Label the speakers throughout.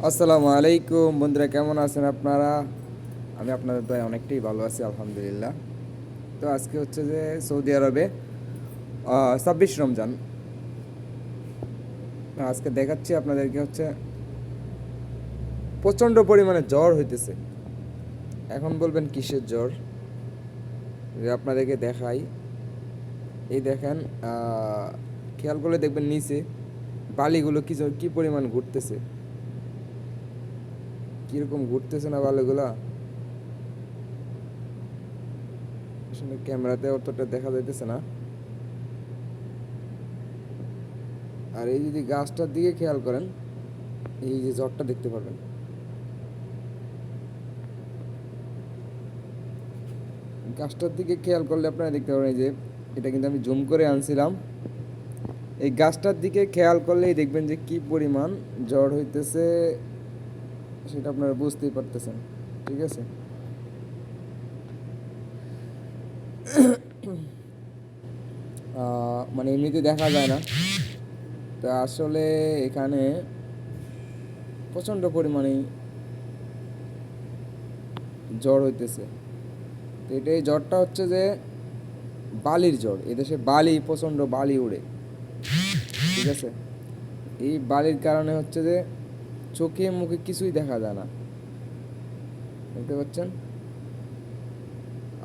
Speaker 1: আসসালামু আলাইকুম বন্ধুরা, কেমন আছেন আপনারা? আমি আপনাদের দয়ায় অনেকটাই ভালো আছি, আলহামদুলিল্লাহ। তো আজকে হচ্ছে যে সৌদি আরবে 26 রমজান। আজকে দেখাচ্ছি আপনাদেরকে হচ্ছে প্রচণ্ড পরিমাণে জ্বর হইতেছে। এখন বলবেন কিসের জ্বর? যে আপনাদেরকে দেখাই, এই দেখেন, খেয়াল করলে দেখবেন নিচে বালিগুলো কি পরিমাণ ঘুরতেছে, কীরকম ঘুরতেছে না বালিগুলা। আসলে ক্যামেরাতে অতটা দেখা যাইতেছে না। আর এই যদি গাছটার দিকে খেয়াল করেন, এই যে জ্বরটা দেখতে পারবেন। গাছটার দিকে খেয়াল করলে আপনারা দেখতে পাবেন যে এটা কিন্তু আমি জুম করে আনছিলাম। এই গাছটার দিকে খেয়াল করলেই দেখবেন যে কি পরিমাণ জ্বর হইতেছে, সেটা আপনারা বুঝতেই পারতেছেন। ঠিক আছে, মানে এমনিতে দেখা যায় না, তো আসলে এখানে প্রচণ্ড পরিমাণে জ্বর হইতেছে। তো এই জ্বরটা হচ্ছে যে বালির জ্বর। এদেশে প্রচণ্ড বালি উড়ে। ঠিক আছে, এই বালির কারণে হচ্ছে যে চোখে মুখে কিছুই দেখা যায় না, দেখতে পাচ্ছেন।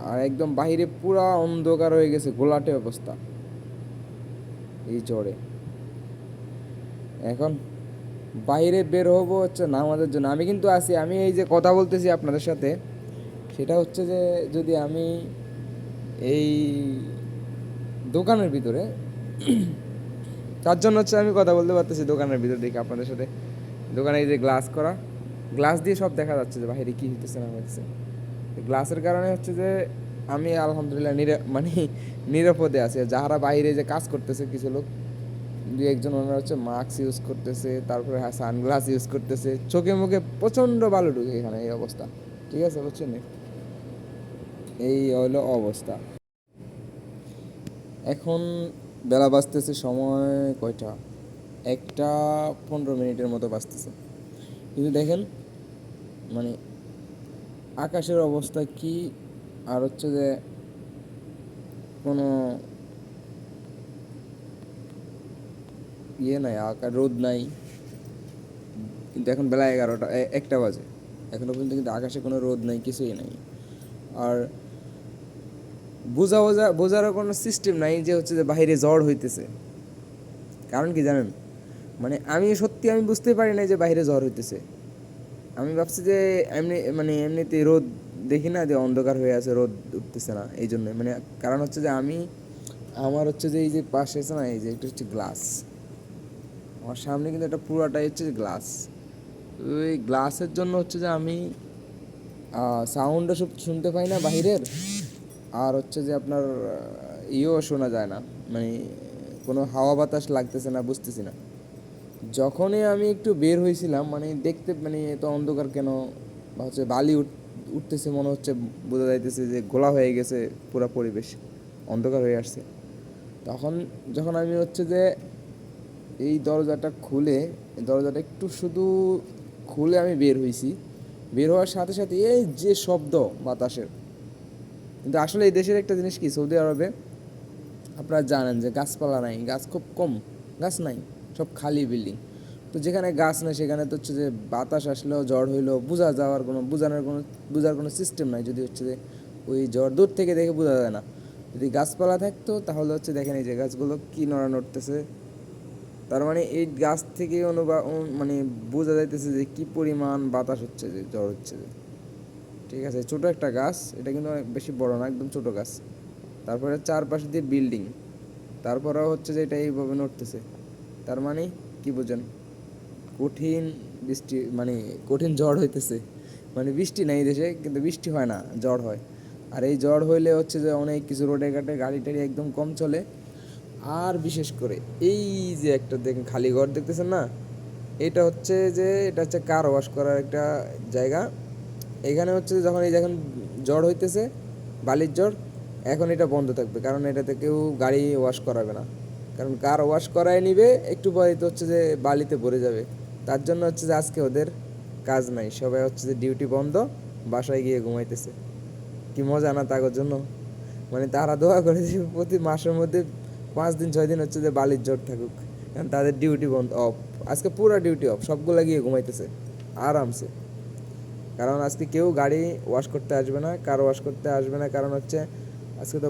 Speaker 1: আর একদম বাহিরে পুরা অন্ধকার হয়ে গেছে, গোলাটে অবস্থা এই জ্বরে। এখন বাইরে বের হবো হচ্ছে নামাজের জন্য। আমি কিন্তু আছি, আমি এই যে কথা বলতেছি আপনাদের সাথে, সেটা হচ্ছে যে যদি আমি এই দোকানের ভিতরে, তার জন্য হচ্ছে আমি কথা বলতে পারতেছি দোকানের ভিতরে দেখি আপনাদের সাথে। দোকানে এই যে গ্লাস করা, গ্লাস দিয়ে সব দেখা যাচ্ছে যে বাইরে কী হইতেছে না হইতেছে। গ্লাসের কারণে হচ্ছে যে আমি আলহামদুলিল্লাহ মানে নিরাপদে আছি। যারা বাইরে যে কাজ করতেছে কিছু লোক, দুই একজন, ওনারা হচ্ছে মাস্ক ইউজ করতেছে, তারপরে সানগ্লাস ইউজ করতেছে, চোখে মুখে প্রচণ্ড বালু ঢুকে এখানে, এই অবস্থা। ঠিক আছে, বুঝছেন? এই হলো অবস্থা। এখন বেলা বাজতেছে, সময় কয়টা, 1টা 15 মিনিটের মতো বাজতেছে। কিন্তু দেখেন মানে আকাশের অবস্থা কি, আর হচ্ছে যে কোনো ইয়ে নাই, আকার রোদ নাই। কিন্তু এখন বেলা 11টা, 1টা বাজে, এখনো পর্যন্ত কিন্তু আকাশে কোনো রোদ নাই, কিছুই নাই। আর বোঝারও কোনো সিস্টেম নাই যে হচ্ছে যে বাইরে জ্বর হইতেছে। কারণ কি জানেন, মানে আমি বুঝতে পারি না যে বাইরে জ্বর হইতেছে। আমি ভাবছি যে এমনিতে রোদ দেখি না যে অন্ধকার হয়ে আছে, রোদ উঠতেছে না, এই জন্য। মানে কারণ হচ্ছে যে আমার হচ্ছে যে এই যে পাশে আছে না, এই যে এটা হচ্ছে গ্লাস, আমার সামনে কিন্তু এটা পুরাটাই হচ্ছে যে গ্লাস। ওই গ্লাসের জন্য হচ্ছে যে আমি সাউন্ডও সব শুনতে পাই না বাহিরের। আর হচ্ছে যে আপনার ইয়েও শোনা যায় না, মানে কোনো হাওয়া বাতাস লাগতেছে না, বুঝতেছি না। যখনই আমি একটু বের হয়েছিলাম, মানে দেখতে, মানে এত অন্ধকার কেন, বা হচ্ছে বালি উঠতেছে মনে হচ্ছে, বোঝা যাইতেছে যে গোলা হয়ে গেছে, পুরো পরিবেশ অন্ধকার হয়ে আসছে। তখন যখন আমি হচ্ছে যে এই দরজাটা একটু শুধু খুলে আমি বের হয়েছি, বের হওয়ার সাথে সাথে এই যে শব্দ বাতাসের। কিন্তু আসলে এই দেশের একটা জিনিস কি, সৌদি আরবে আপনারা জানেন যে গাছপালা নাই, গাছ খুব কম, গাছ নাই, সব খালি বিল্ডিং। তো যেখানে গাছ নেই সেখানে তো হচ্ছে যে বাতাস আসলেও ঝড় হইলেও বোঝার কোনো সিস্টেম নাই। যদি হচ্ছে যে ওই ঝড় দূর থেকে দেখে বোঝা যায় না। যদি গাছপালা থাকতো তাহলে হচ্ছে দেখেন এই যে গাছগুলো কী নড়তেছে। তার মানে এই গাছ থেকে মানে বোঝা যাইতেছে যে কী পরিমাণ বাতাস হচ্ছে, যে ঝড় হচ্ছে যে। ঠিক আছে, ছোট একটা গাছ, এটা কিন্তু অনেক বেশি বড় না, একদম ছোট গাছ। তারপরে চারপাশে দিয়ে বিল্ডিং, তারপরেও হচ্ছে যে এটা এইভাবে নড়তেছে। তার মানে কি বোঝেন, কঠিন বৃষ্টি, মানে কঠিন ঝড় হইতেছে। মানে বৃষ্টি নাই দেশে, কিন্তু বৃষ্টি হয় না, ঝড় হয়। আর এই ঝড় হইলে হচ্ছে যে অনেক কিছু রোডে ঘাটে গাড়ি টাড়ি একদম কম চলে। আর বিশেষ করে এই যে একটা দেখেন খালি ঘর দেখতেছেন না, এটা হচ্ছে কার ওয়াশ করার একটা জায়গা। এখানে হচ্ছে যখন এই যখন ঝড় হইতেছে, বালির ঝড়, এখন এটা বন্ধ থাকবে, কারণ এটাতে কেউ গাড়ি ওয়াশ করাবে না। কারণ কার ওয়াশ করায় নিবে একটু পরে তো হচ্ছে যে বালিতে ভরে যাবে। তার জন্য হচ্ছে যে আজকে ওদের কাজ নাই, সবাই হচ্ছে যে ডিউটি বন্ধ, বাসায় গিয়ে ঘুমাইতেছে। কি মজা না তাদের জন্য। মানে তারা দোয়া করে যে প্রতি মাসের মধ্যে 5 দিন 6 দিন হচ্ছে যে বালির জ্বর থাকুক, কারণ তাদের ডিউটি বন্ধ, অফ। আজকে পুরো ডিউটি অফ, সবগুলা গিয়ে ঘুমাইতেছে আরামসে। কারণ আজকে কেউ গাড়ি ওয়াশ করতে আসবে না, কার ওয়াশ করতে আসবে না, কারণ হচ্ছে আজকে তো